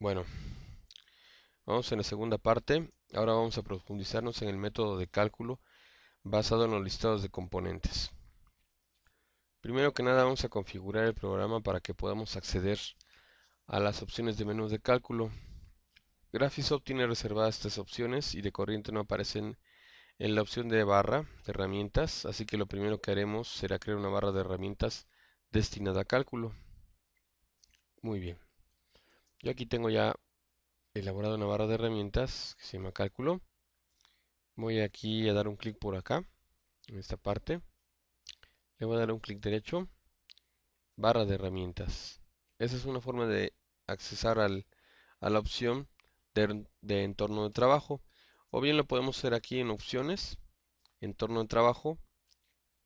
Bueno, vamos en la segunda parte. Ahora vamos a profundizarnos en el método de cálculo basado en los listados de componentes. Primero que nada vamos a configurar el programa para que podamos acceder a las opciones de menús de cálculo. Graphisoft tiene reservadas estas opciones y de corriente no aparecen en la opción de barra de herramientas, así que lo primero que haremos será crear una barra de herramientas destinada a cálculo. Muy bien, yo aquí tengo ya elaborada una barra de herramientas que se llama cálculo. Voy aquí a dar un clic por acá, en esta parte. Le voy a dar un clic derecho, barra de herramientas. Esa es una forma de accesar a la opción de entorno de trabajo. O bien lo podemos hacer aquí en opciones, entorno de trabajo,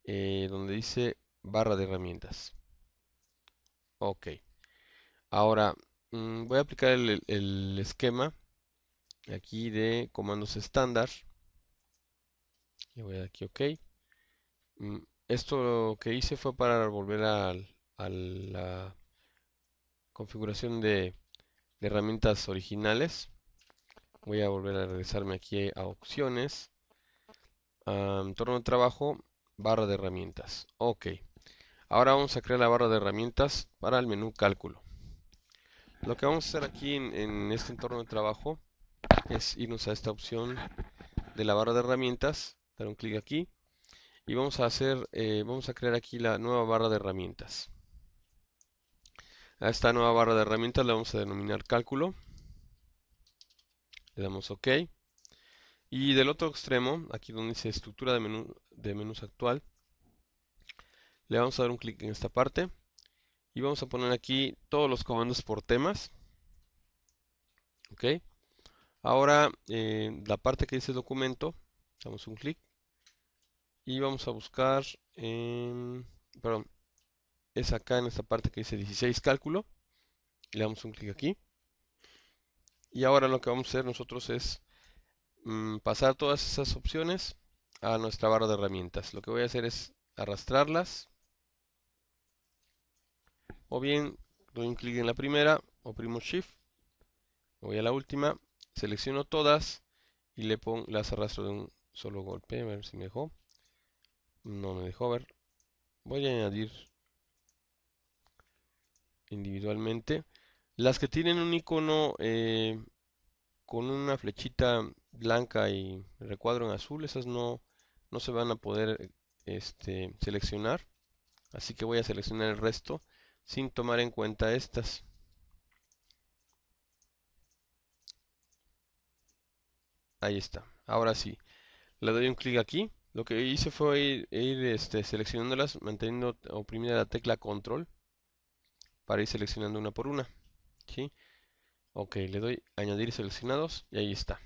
donde dice barra de herramientas. Ok. Ahora voy a aplicar el esquema aquí de comandos estándar. Le voy a dar aquí OK. Esto que hice fue para volver a la configuración de herramientas originales. Voy a volver a regresarme aquí a opciones, a entorno de trabajo, barra de herramientas. OK. Ahora vamos a crear la barra de herramientas para el menú cálculo. Lo que vamos a hacer aquí en este entorno de trabajo es irnos a esta opción de la barra de herramientas, dar un clic aquí y vamos a crear aquí la nueva barra de herramientas. A esta nueva barra de herramientas la vamos a denominar cálculo. Le damos OK. Y del otro extremo, aquí donde dice estructura de menús actual, le vamos a dar un clic en esta parte y vamos a poner aquí todos los comandos por temas. OK. Ahora, la parte que dice documento, damos un clic y vamos a buscar, perdón, es acá en esta parte que dice 16 cálculo. Le damos un clic aquí. Y ahora lo que vamos a hacer nosotros es pasar todas esas opciones a nuestra barra de herramientas. Lo que voy a hacer es arrastrarlas, o bien doy un clic en la primera, oprimo Shift, voy a la última, selecciono todas y las arrastro de un solo golpe. A ver si me dejó. No me dejó ver. Voy a añadir individualmente. Las que tienen un icono con una flechita blanca y recuadro en azul, esas no se van a poder seleccionar. Así que voy a seleccionar el resto sin tomar en cuenta estas. Ahí está. Ahora sí, le doy un clic aquí. Lo que hice fue ir seleccionándolas, manteniendo oprimida la tecla control para ir seleccionando una por una. ¿Sí? Ok, le doy añadir seleccionados y ahí está.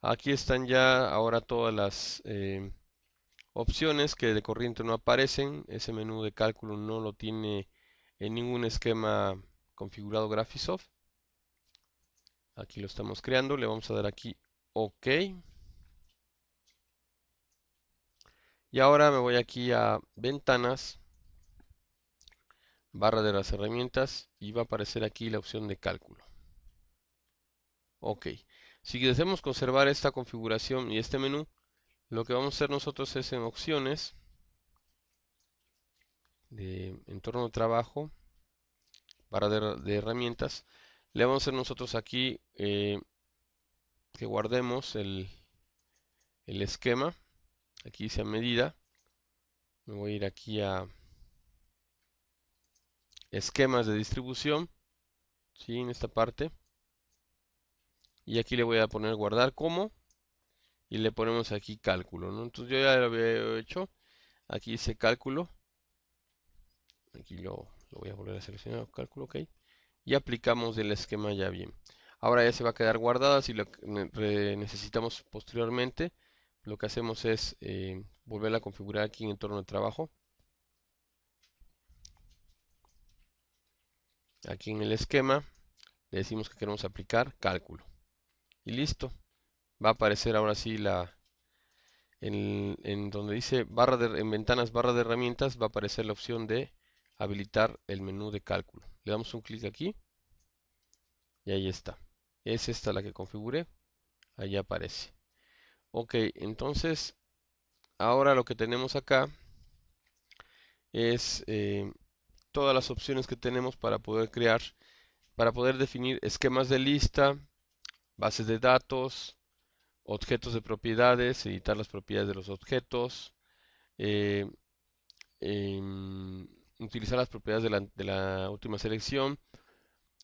Aquí están ya ahora todas las opciones que de corriente no aparecen. Ese menú de cálculo no lo tiene en ningún esquema configurado Graphisoft. Aquí lo estamos creando. Le vamos a dar aquí OK. Y ahora me voy aquí a ventanas, barra de las herramientas y va a aparecer aquí la opción de cálculo. OK. Si deseamos conservar esta configuración y este menú, lo que vamos a hacer nosotros es en opciones de entorno de trabajo, barra de herramientas, le vamos a hacer nosotros aquí que guardemos el esquema. Aquí dice a medida. Me voy a ir aquí a esquemas de distribución, ¿sí? En esta parte. Y aquí le voy a poner guardar como. Y le ponemos aquí cálculo, ¿no? Entonces yo ya lo había hecho. Aquí dice cálculo. Aquí lo voy a volver a seleccionar, cálculo, ok. Y aplicamos el esquema ya bien. Ahora ya se va a quedar guardada. Si lo necesitamos posteriormente, lo que hacemos es volverla a configurar aquí en entorno de trabajo. Aquí en el esquema le decimos que queremos aplicar cálculo. Y listo. Va a aparecer ahora sí en donde dice en ventanas barra de herramientas, va a aparecer la opción de habilitar el menú de cálculo. Le damos un clic aquí y ahí está. Es esta la que configuré, ahí aparece. Ok, entonces ahora lo que tenemos acá es todas las opciones que tenemos para poder crear, para poder definir esquemas de lista, bases de datos, objetos de propiedades, editar las propiedades de los objetos, eh, utilizar las propiedades de la última selección,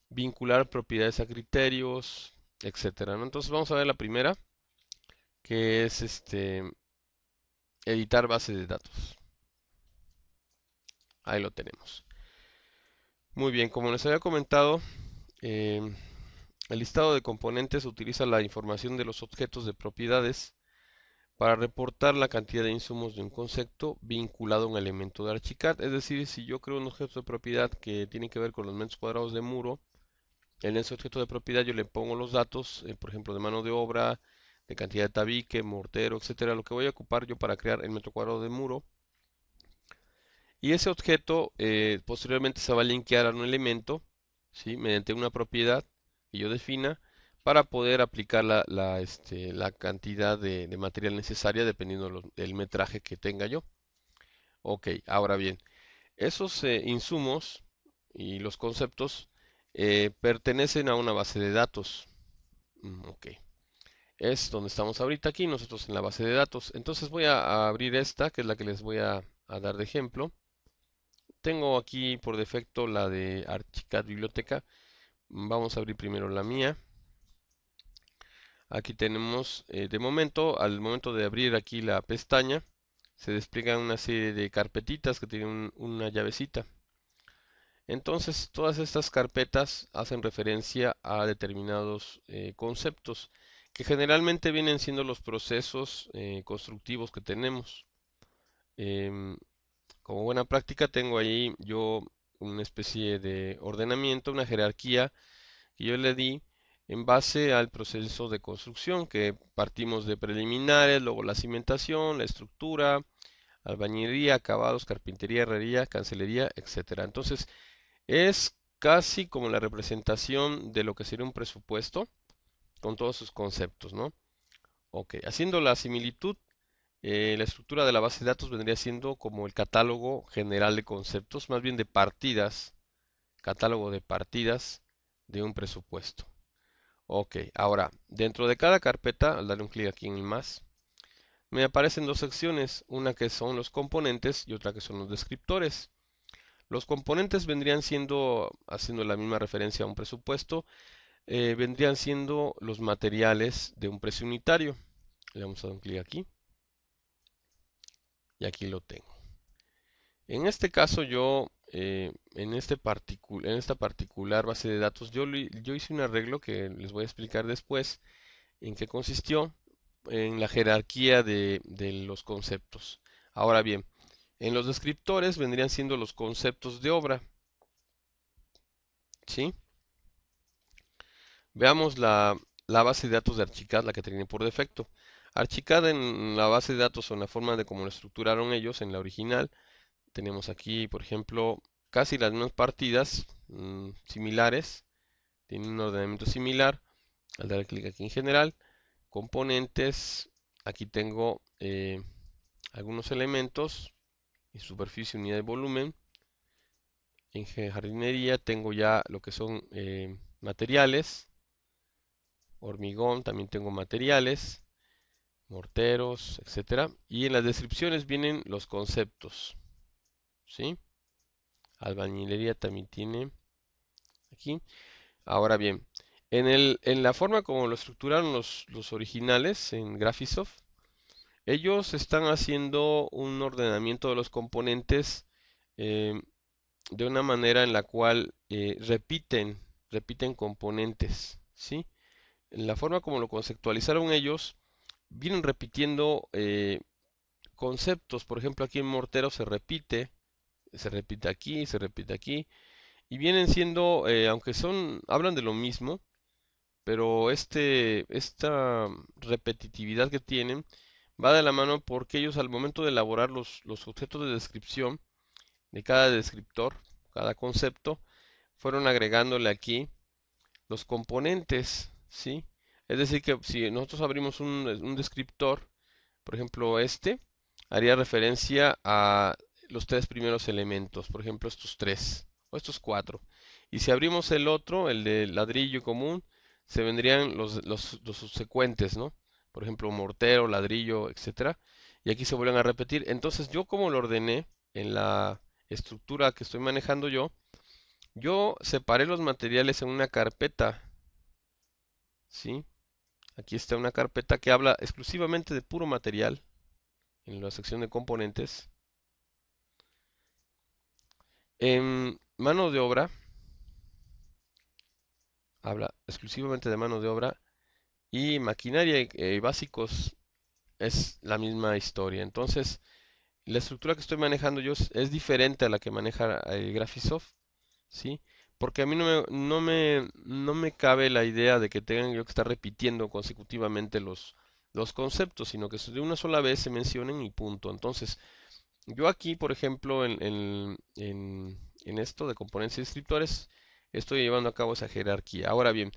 vincular propiedades a criterios, etcétera, ¿no? Entonces vamos a ver la primera, que es editar bases de datos. Ahí lo tenemos. Muy bien, como les había comentado, em, el listado de componentes utiliza la información de los objetos de propiedades para reportar la cantidad de insumos de un concepto vinculado a un elemento de Archicad. Es decir, si yo creo un objeto de propiedad que tiene que ver con los metros cuadrados de muro, en ese objeto de propiedad yo le pongo los datos, por ejemplo, de mano de obra, de cantidad de tabique, mortero, etcétera, lo que voy a ocupar yo para crear el metro cuadrado de muro. Y ese objeto posteriormente se va a linkear a un elemento, ¿sí? Mediante una propiedad que yo defina para poder aplicar la cantidad de material necesaria dependiendo del metraje que tenga yo. Ok, ahora bien, esos insumos y los conceptos pertenecen a una base de datos. Ok, es donde estamos ahorita aquí, nosotros en la base de datos. Entonces voy a abrir esta, que es la que les voy a dar de ejemplo. Tengo aquí por defecto la de Archicad Biblioteca. Vamos a abrir primero la mía. Aquí tenemos, de momento, al momento de abrir aquí la pestaña, se despliegan una serie de carpetitas que tienen una llavecita. Entonces, todas estas carpetas hacen referencia a determinados conceptos, que generalmente vienen siendo los procesos constructivos que tenemos. Em, Como buena práctica tengo ahí yo una especie de ordenamiento, una jerarquía que yo le di en base al proceso de construcción, que partimos de preliminares, luego la cimentación, la estructura, albañilería, acabados, carpintería, herrería, cancelería, etcétera. Entonces, es casi como la representación de lo que sería un presupuesto con todos sus conceptos, ¿no? Ok, haciendo la similitud, la estructura de la base de datos vendría siendo como el catálogo general de conceptos, más bien de partidas, catálogo de partidas de un presupuesto. Ok, ahora, dentro de cada carpeta, al darle un clic aquí en el más, me aparecen dos secciones, una que son los componentes y otra que son los descriptores. Los componentes vendrían siendo, haciendo la misma referencia a un presupuesto, vendrían siendo los materiales de un precio unitario. Le vamos a dar un clic aquí y aquí lo tengo. En este caso yo, en esta particular base de datos, yo hice un arreglo que les voy a explicar después en qué consistió en la jerarquía de los conceptos. Ahora bien, en los descriptores vendrían siendo los conceptos de obra, ¿sí? Veamos la base de datos de Archicad, la que tiene por defecto. Archicad en la base de datos o en la forma de cómo lo estructuraron ellos en la original, tenemos aquí, por ejemplo, casi las mismas partidas similares, tiene un ordenamiento similar. Al dar clic aquí en general, componentes, aquí tengo algunos elementos, en superficie, unidad de volumen. En jardinería tengo ya lo que son materiales, hormigón, también tengo materiales, morteros, etcétera. Y en las descripciones vienen los conceptos, ¿sí? Albañilería también tiene aquí. Ahora bien, en la forma como lo estructuraron los originales en Graphisoft, ellos están haciendo un ordenamiento de los componentes eh, de una manera en la cual repiten componentes, ¿sí? En la forma como lo conceptualizaron ellos, vienen repitiendo conceptos. Por ejemplo, aquí en mortero se repite aquí, se repite aquí, y vienen siendo, aunque hablan de lo mismo, pero esta repetitividad que tienen va de la mano porque ellos al momento de elaborar los objetos de descripción de cada descriptor, cada concepto, fueron agregándole aquí los componentes, ¿sí? Es decir, que si nosotros abrimos un descriptor, por ejemplo haría referencia a los tres primeros elementos, por ejemplo estos tres o estos cuatro. Y si abrimos el otro, el de ladrillo común, se vendrían los subsecuentes, ¿no? Por ejemplo, mortero, ladrillo, etcétera. Y aquí se vuelven a repetir. Entonces, yo como lo ordené en la estructura que estoy manejando yo separé los materiales en una carpeta, ¿sí? Aquí está una carpeta que habla exclusivamente de puro material en la sección de componentes. En mano de obra, habla exclusivamente de mano de obra y maquinaria y básicos es la misma historia. Entonces, la estructura que estoy manejando yo es diferente a la que maneja Graphisoft, ¿sí? Porque a mí no me cabe la idea de que tengan yo que estar repitiendo consecutivamente los conceptos, sino que de una sola vez se mencionen y punto. Entonces, yo aquí, por ejemplo, en esto de componentes y descriptores, estoy llevando a cabo esa jerarquía. Ahora bien,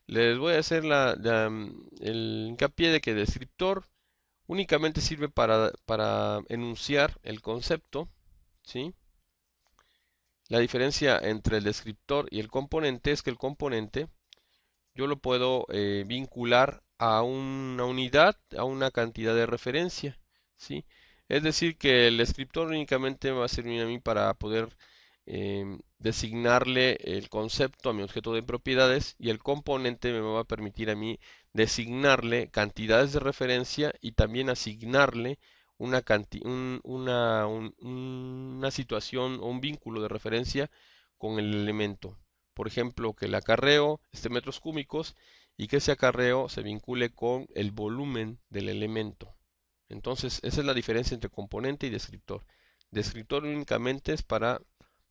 les voy a hacer el hincapié de que el descriptor únicamente sirve para enunciar el concepto, ¿sí? La diferencia entre el descriptor y el componente es que el componente yo lo puedo vincular a una unidad, a una cantidad de referencia, ¿sí? Es decir, que el descriptor únicamente va a servir a mí para poder designarle el concepto a mi objeto de propiedades y el componente me va a permitir a mí designarle cantidades de referencia y también asignarle una situación o un vínculo de referencia con el elemento. Por ejemplo, que el acarreo esté en metros cúbicos y que ese acarreo se vincule con el volumen del elemento. Entonces, esa es la diferencia entre componente y descriptor. Descriptor únicamente es para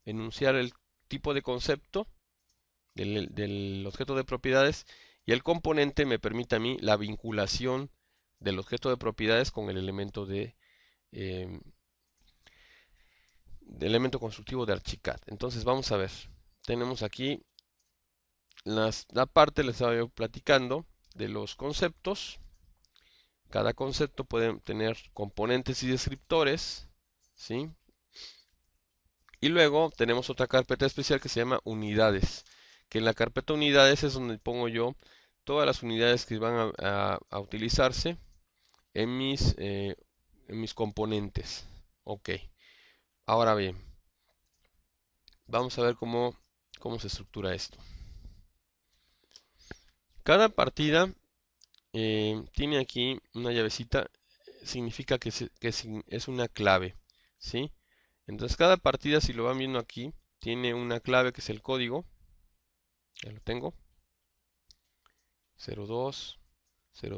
enunciar el tipo de concepto del objeto de propiedades y el componente me permite a mí la vinculación del objeto de propiedades con el elemento eh, de elemento constructivo de Archicad. Entonces vamos a ver. Tenemos aquí la parte, les estaba yo platicando, de los conceptos. Cada concepto puede tener componentes y descriptores, ¿sí? Y luego tenemos otra carpeta especial que se llama unidades, que en la carpeta unidades es donde pongo yo todas las unidades que van a utilizarse en mis componentes. Ok, ahora bien, vamos a ver cómo se estructura esto. Cada partida tiene aquí una llavecita, significa es una clave, ¿sí? Entonces cada partida, si lo van viendo aquí, tiene una clave que es el código, ya lo tengo, 02,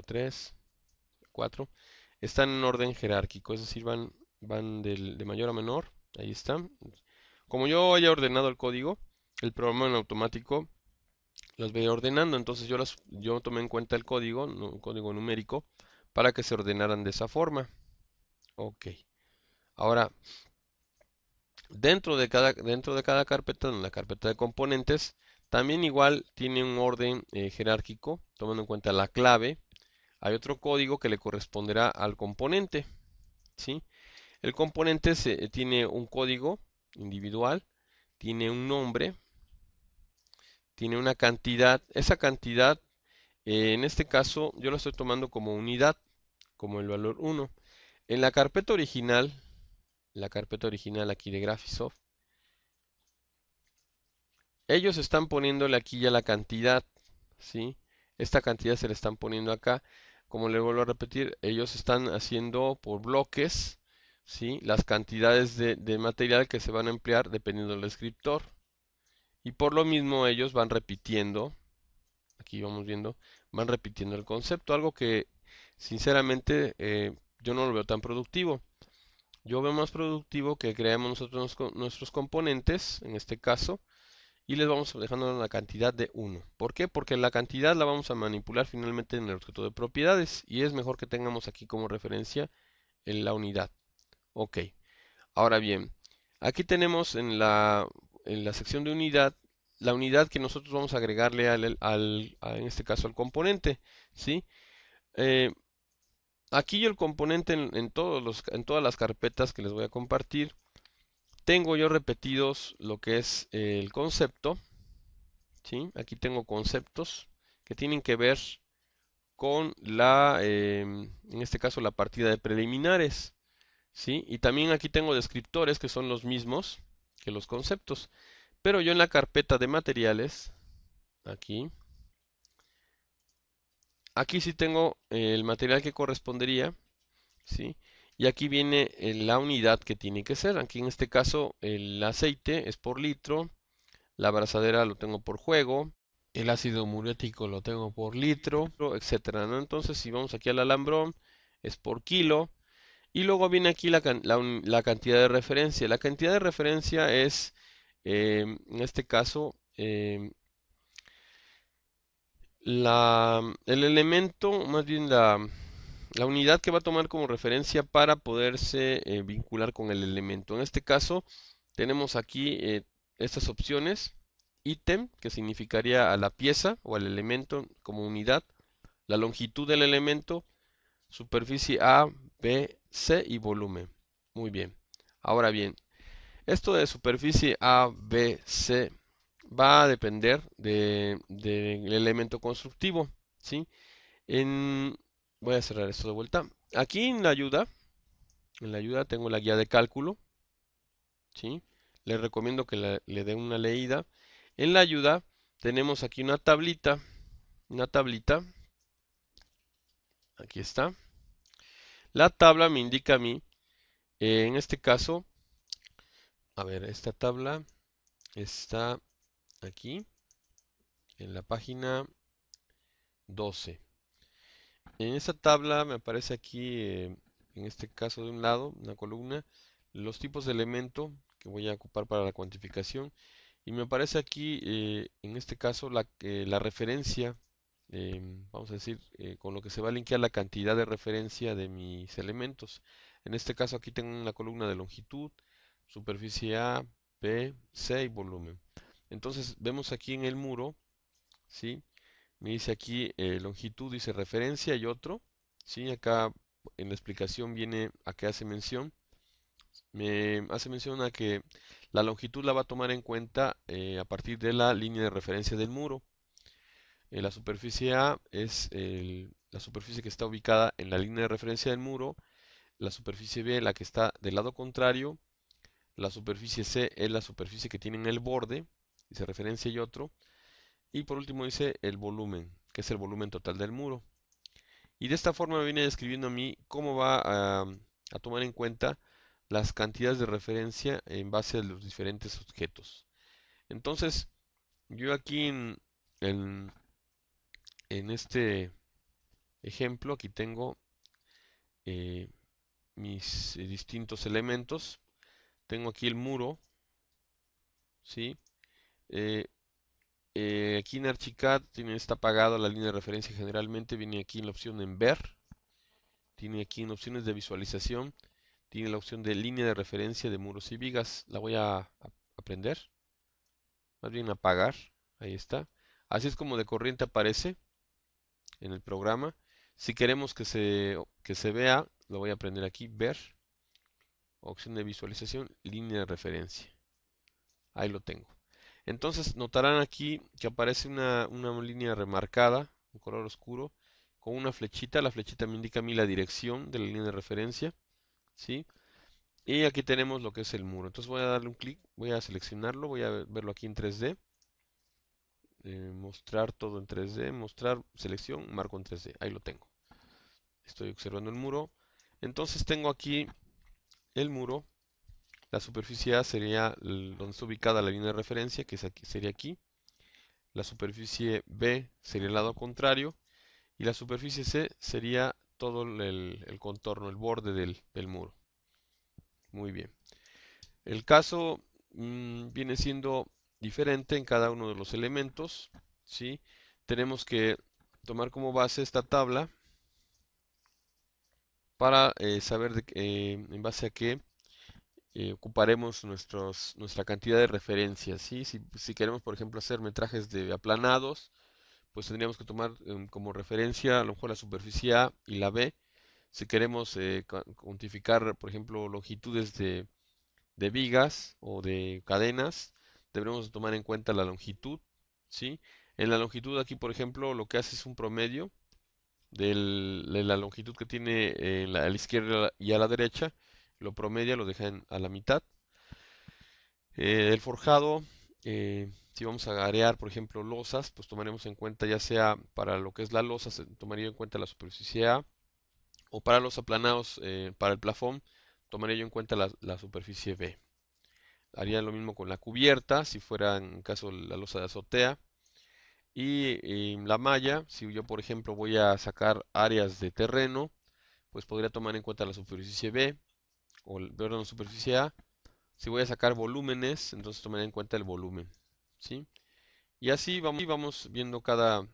03, 4, están en orden jerárquico, es decir, van de mayor a menor, ahí están. Como yo haya ordenado el código, el programa en automático las veía ordenando, entonces yo tomé en cuenta el código, un código numérico, para que se ordenaran de esa forma. Ok. Ahora, dentro de cada carpeta, en la carpeta de componentes, también igual tiene un orden jerárquico, tomando en cuenta la clave. Hay otro código que le corresponderá al componente, ¿sí? El componente tiene un código individual, tiene un nombre, tiene una cantidad. Esa cantidad, en este caso, yo la estoy tomando como unidad, como el valor 1. En la carpeta original aquí de Graphisoft, ellos están poniéndole aquí ya la cantidad, ¿sí? Esta cantidad se le están poniendo acá. Como le vuelvo a repetir, ellos están haciendo por bloques, ¿sí? Las cantidades de material que se van a emplear dependiendo del descriptor. Y por lo mismo ellos van repitiendo, aquí vamos viendo, van repitiendo el concepto, algo que sinceramente yo no lo veo tan productivo. Yo veo más productivo que creemos nosotros nuestros componentes, en este caso, y les vamos dejando la cantidad de 1. ¿Por qué? Porque la cantidad la vamos a manipular finalmente en el objeto de propiedades y es mejor que tengamos aquí como referencia en la unidad. Ok, ahora bien, aquí tenemos en la sección de unidad la unidad que nosotros vamos a agregarle en este caso al componente, ¿sí? Eh, Aquí yo el componente en todas las carpetas que les voy a compartir, tengo yo repetidos lo que es el concepto, ¿sí? Aquí tengo conceptos que tienen que ver con en este caso la partida de preliminares, ¿sí? Y también aquí tengo descriptores que son los mismos que los conceptos. Pero yo en la carpeta de materiales, aquí, aquí sí tengo el material que correspondería, ¿sí? Y aquí viene la unidad que tiene que ser. Aquí en este caso el aceite es por litro, la abrazadera lo tengo por juego, el ácido muriático lo tengo por litro, etcétera, ¿no? Entonces si vamos aquí al alambrón es por kilo y luego viene aquí la cantidad de referencia. La cantidad de referencia es en este caso el elemento, más bien la unidad que va a tomar como referencia para poderse vincular con el elemento. En este caso, tenemos aquí estas opciones. Ítem, que significaría a la pieza o al elemento como unidad. La longitud del elemento, superficie A, B, C y volumen. Muy bien. Ahora bien, esto de superficie A, B, C va a depender del elemento constructivo, ¿sí? En, Voy a cerrar esto de vuelta. Aquí en la ayuda tengo la guía de cálculo, ¿sí? Les recomiendo que le den una leída. En la ayuda tenemos aquí una tablita, aquí está. La tabla me indica a mí, en este caso, a ver, esta tabla está aquí, en la página 12. En esta tabla me aparece aquí, en este caso de un lado, una columna, los tipos de elemento que voy a ocupar para la cuantificación. Y me aparece aquí, en este caso, la referencia, vamos a decir, con lo que se va a linkear la cantidad de referencia de mis elementos. En este caso aquí tengo una columna de longitud, superficie A, B, C y volumen. Entonces vemos aquí en el muro, ¿sí? Me dice aquí longitud, dice referencia y otro. ¿Sí? Acá en la explicación viene a qué hace mención. Me hace mención a que la longitud la va a tomar en cuenta a partir de la línea de referencia del muro. La superficie A es la superficie que está ubicada en la línea de referencia del muro. La superficie B, la que está del lado contrario. La superficie C es la superficie que tiene en el borde, dice referencia y otro. Y por último dice el volumen, que es el volumen total del muro. Y de esta forma me viene describiendo a mí cómo va a tomar en cuenta las cantidades de referencia en base a los diferentes objetos. Entonces, yo aquí en, en este ejemplo, aquí tengo eh, mis distintos elementos. Tengo aquí el muro, ¿sí? Eh, Aquí en Archicad está apagado la línea de referencia generalmente, viene aquí en la opción en ver, tiene aquí en opciones de visualización, tiene la opción de línea de referencia de muros y vigas. La voy a aprender, más bien apagar. Ahí está. Así es como de corriente aparece en el programa. Si queremos que se vea, lo voy a aprender aquí, ver, opción de visualización, línea de referencia. Ahí lo tengo. Entonces notarán aquí que aparece una línea remarcada, un color oscuro, con una flechita. La flechita me indica a mí la dirección de la línea de referencia, ¿sí? Y aquí tenemos lo que es el muro. Entonces voy a darle un clic, voy a seleccionarlo, voy a verlo aquí en 3D. Mostrar todo en 3D, mostrar selección, marco en 3D. Ahí lo tengo. Estoy observando el muro. Entonces tengo aquí el muro. La superficie A sería donde está ubicada la línea de referencia, que es aquí, sería aquí. La superficie B sería el lado contrario. Y la superficie C sería todo el contorno, el borde del muro. Muy bien. El caso viene siendo diferente en cada uno de los elementos, ¿sí? Tenemos que tomar como base esta tabla para saber en base a qué ocuparemos nuestra cantidad de referencias, ¿sí? Si queremos, por ejemplo, hacer metrajes de aplanados, pues tendríamos que tomar como referencia a lo mejor la superficie A y la B. Si queremos cuantificar, por ejemplo, longitudes de vigas o de cadenas, deberemos tomar en cuenta la longitud, ¿sí? En la longitud aquí, por ejemplo, lo que hace es un promedio de la longitud que tiene a la izquierda y a la derecha, lo promedia, lo deja a la mitad. El forjado, si vamos a arear, por ejemplo, losas, pues tomaremos en cuenta ya sea para lo que es la losa, se tomaría en cuenta la superficie A, o para los aplanados, para el plafón, tomaría yo en cuenta la superficie B. Haría lo mismo con la cubierta, si fuera en caso la losa de azotea. Y la malla, si yo por ejemplo voy a sacar áreas de terreno, pues podría tomar en cuenta la superficie B, o perdón, la superficie A. Si voy a sacar volúmenes, entonces tomaré en cuenta el volumen, ¿sí? Y así vamos viendo cada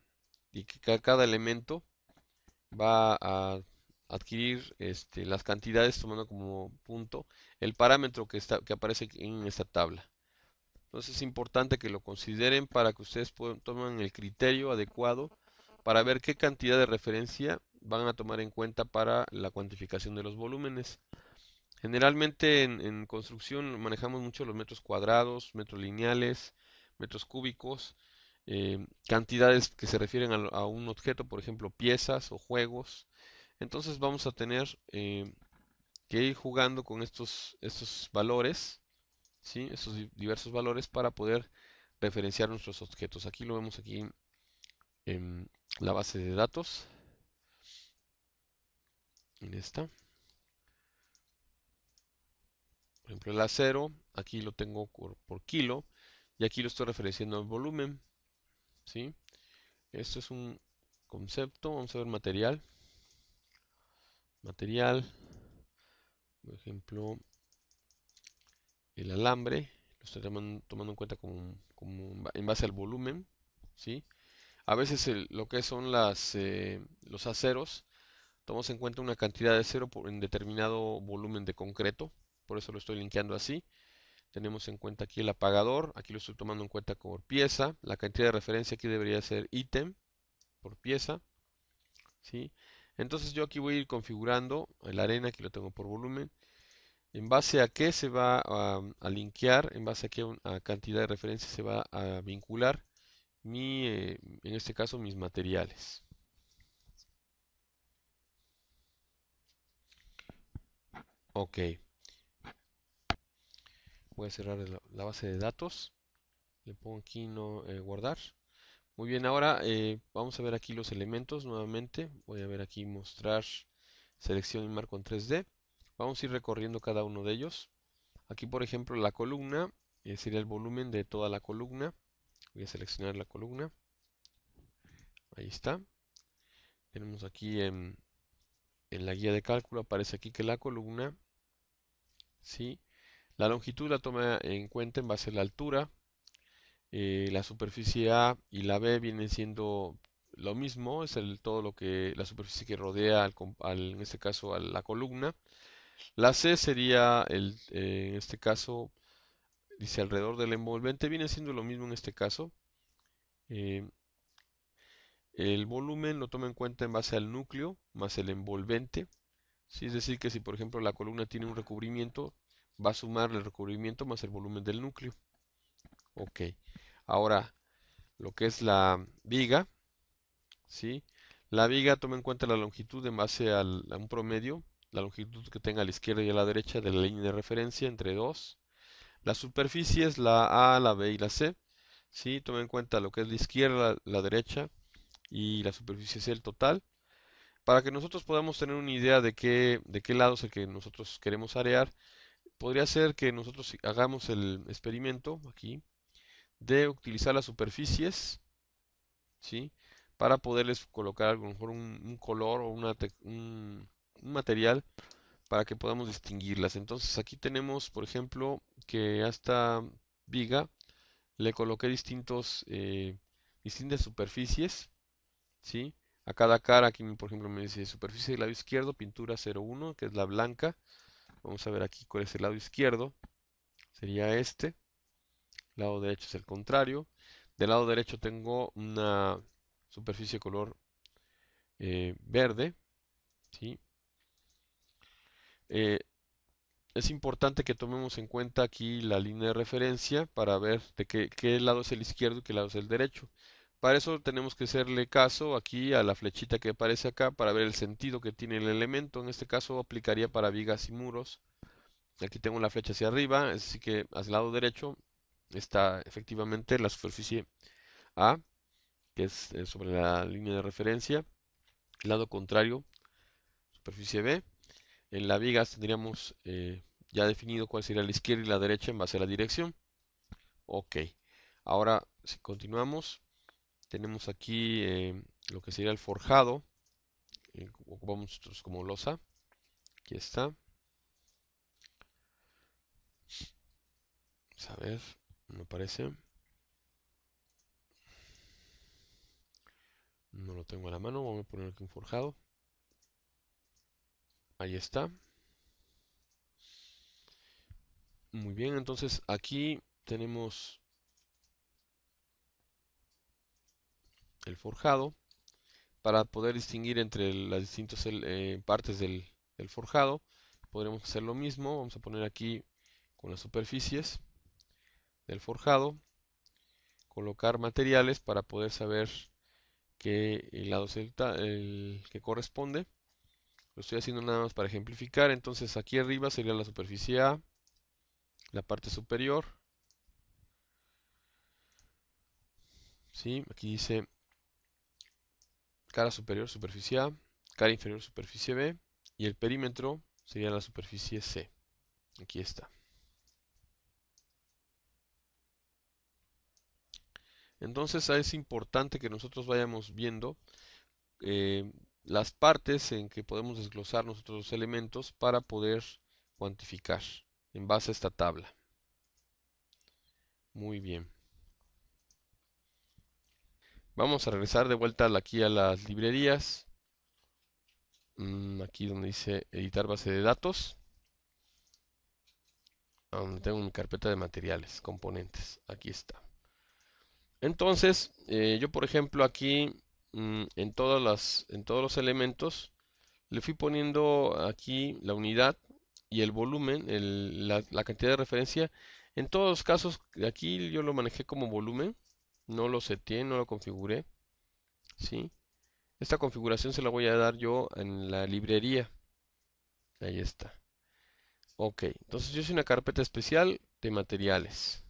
elemento va a adquirir las cantidades tomando como punto el parámetro que aparece en esta tabla. Entonces es importante que lo consideren para que ustedes tomen el criterio adecuado para ver qué cantidad de referencia van a tomar en cuenta para la cuantificación de los volúmenes. Generalmente en construcción manejamos mucho los metros cuadrados, metros lineales, metros cúbicos, cantidades que se refieren a un objeto, por ejemplo, piezas o juegos. Entonces vamos a tener que ir jugando con estos valores, ¿sí? Estos diversos valores para poder referenciar nuestros objetos. Aquí lo vemos aquí en la base de datos, en esta. Por ejemplo, el acero, aquí lo tengo por kilo y aquí lo estoy referenciando al volumen, ¿sí? Esto es un concepto. Vamos a ver material. Material, por ejemplo, el alambre, lo estoy tomando en cuenta como en base al volumen, ¿sí? A veces lo que son los aceros, tomamos en cuenta una cantidad de acero en determinado volumen de concreto, por eso lo estoy linkeando así. Tenemos en cuenta aquí el apagador, aquí lo estoy tomando en cuenta por pieza, la cantidad de referencia aquí debería ser ítem por pieza, ¿sí? Entonces yo aquí voy a ir configurando la arena, aquí lo tengo por volumen, en base a qué se va a linkear, en base a qué a cantidad de referencia se va a vincular en este caso mis materiales. Ok, voy a cerrar la base de datos, le pongo aquí no guardar. Muy bien, ahora vamos a ver aquí los elementos nuevamente. Voy a ver aquí mostrar selección y marco en 3D. Vamos a ir recorriendo cada uno de ellos. Aquí, por ejemplo, la columna sería el volumen de toda la columna. Voy a seleccionar la columna. Ahí está. Tenemos aquí en la guía de cálculo, aparece aquí que la columna, ¿sí? La longitud la toma en cuenta en base a la altura. La superficie A y la B vienen siendo lo mismo, es todo la superficie que rodea en este caso a la columna. La C sería en este caso, dice alrededor del envolvente, viene siendo lo mismo en este caso. Eh, el volumen lo toma en cuenta en base al núcleo más el envolvente. ¿Sí? Es decir, que si por ejemplo la columna tiene un recubrimiento, va a sumar el recubrimiento más el volumen del núcleo. Ok. Ahora, lo que es la viga, ¿sí? La viga toma en cuenta la longitud en base a un promedio, la longitud que tenga a la izquierda y a la derecha de la línea de referencia entre dos. Las superficies, la A, la B y la C, ¿sí? Toma en cuenta lo que es la izquierda, la derecha y la superficie C, el total. Para que nosotros podamos tener una idea de qué lado es el que nosotros queremos arear, podría ser que nosotros hagamos el experimento aquí de utilizar las superficies, ¿sí? Para poderles colocar a lo mejor un color o un material para que podamos distinguirlas. Entonces aquí tenemos, por ejemplo, que a esta viga le coloqué distintas superficies, ¿sí? A cada cara, aquí por ejemplo me dice superficie del lado izquierdo, pintura 01, que es la blanca. Vamos a ver aquí cuál es el lado izquierdo. Sería este. El lado derecho es el contrario. Del lado derecho tengo una superficie color verde. ¿Sí? Eh, es importante que tomemos en cuenta aquí la línea de referencia para ver de qué lado es el izquierdo y qué lado es el derecho. Para eso tenemos que hacerle caso aquí a la flechita que aparece acá para ver el sentido que tiene el elemento. En este caso aplicaría para vigas y muros. Aquí tengo la flecha hacia arriba, es decir que al lado derecho está efectivamente la superficie A, que es sobre la línea de referencia. El lado contrario, superficie B. En la viga tendríamos ya definido cuál sería la izquierda y la derecha en base a la dirección. Ok. Ahora, si continuamos, tenemos aquí lo que sería el forjado. Ocupamos nosotros como losa. Aquí está. Vamos a ver, no aparece. No lo tengo a la mano. Vamos a poner aquí un forjado. Ahí está. Muy bien, entonces aquí tenemos el forjado. Para poder distinguir entre las distintas partes del forjado, podremos hacer lo mismo. Vamos a poner aquí con las superficies del forjado, colocar materiales para poder saber qué lado es el que corresponde. Lo estoy haciendo nada más para ejemplificar. Entonces aquí arriba sería la superficie A, la parte superior. ¿Sí? Aquí dice cara superior, superficie A, cara inferior, superficie B, y el perímetro sería la superficie C. Aquí está. Entonces es importante que nosotros vayamos viendo eh, las partes en que podemos desglosar nosotros los elementos para poder cuantificar en base a esta tabla. Muy bien. Vamos a regresar de vuelta aquí a las librerías. Aquí donde dice editar base de datos. Donde tengo mi carpeta de materiales, componentes. Aquí está. Entonces, yo por ejemplo aquí en todos los elementos le fui poniendo aquí la unidad y el volumen, la cantidad de referencia. En todos los casos, aquí yo lo manejé como volumen, no lo seteé, no lo configuré, ¿sí? Esta configuración se la voy a dar yo en la librería. Ahí está. Ok, entonces yo hice una carpeta especial de materiales,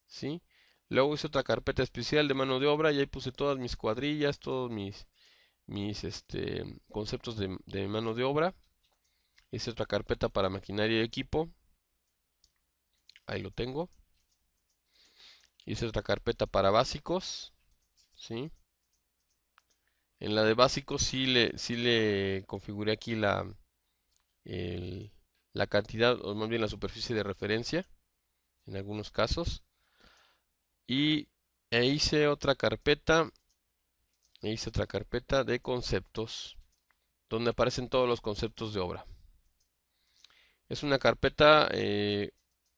¿sí? Luego hice otra carpeta especial de mano de obra y ahí puse todas mis cuadrillas, todos mis conceptos de mano de obra. Hice otra carpeta para maquinaria y equipo. Ahí lo tengo. Hice otra carpeta para básicos. ¿Sí? En la de básicos sí le configuré aquí el- la cantidad, o más bien la superficie de referencia, en algunos casos. Y hice otra carpeta de conceptos, donde aparecen todos los conceptos de obra. Es una carpeta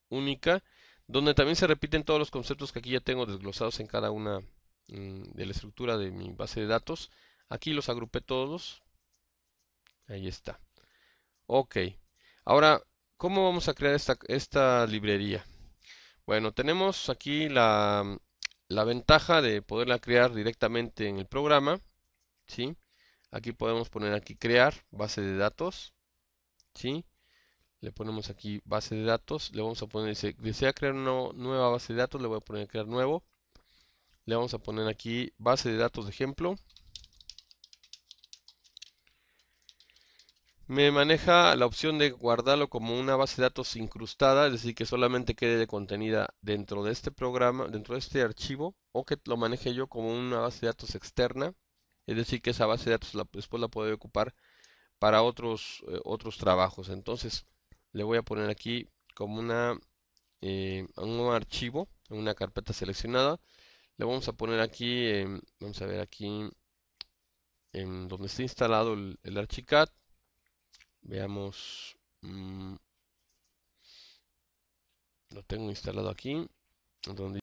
única, donde también se repiten todos los conceptos que aquí ya tengo desglosados en cada una de la estructura de mi base de datos. Aquí los agrupé todos. Ahí está. Ok. Ahora, ¿cómo vamos a crear esta librería? Bueno, tenemos aquí la ventaja de poderla crear directamente en el programa. ¿Sí? Aquí podemos poner aquí crear base de datos. ¿Sí? Le ponemos aquí base de datos, le vamos a poner, si desea crear una nueva base de datos, le voy a poner crear nuevo, le vamos a poner aquí base de datos de ejemplo, me maneja la opción de guardarlo como una base de datos incrustada, es decir, que solamente quede contenida dentro de este programa, dentro de este archivo, o que lo maneje yo como una base de datos externa, es decir, que esa base de datos después la puedo ocupar para otros trabajos. Entonces, le voy a poner aquí como un archivo, en una carpeta seleccionada. Le vamos a poner aquí, vamos a ver aquí en donde está instalado el Archicad. Veamos, Lo tengo instalado aquí, donde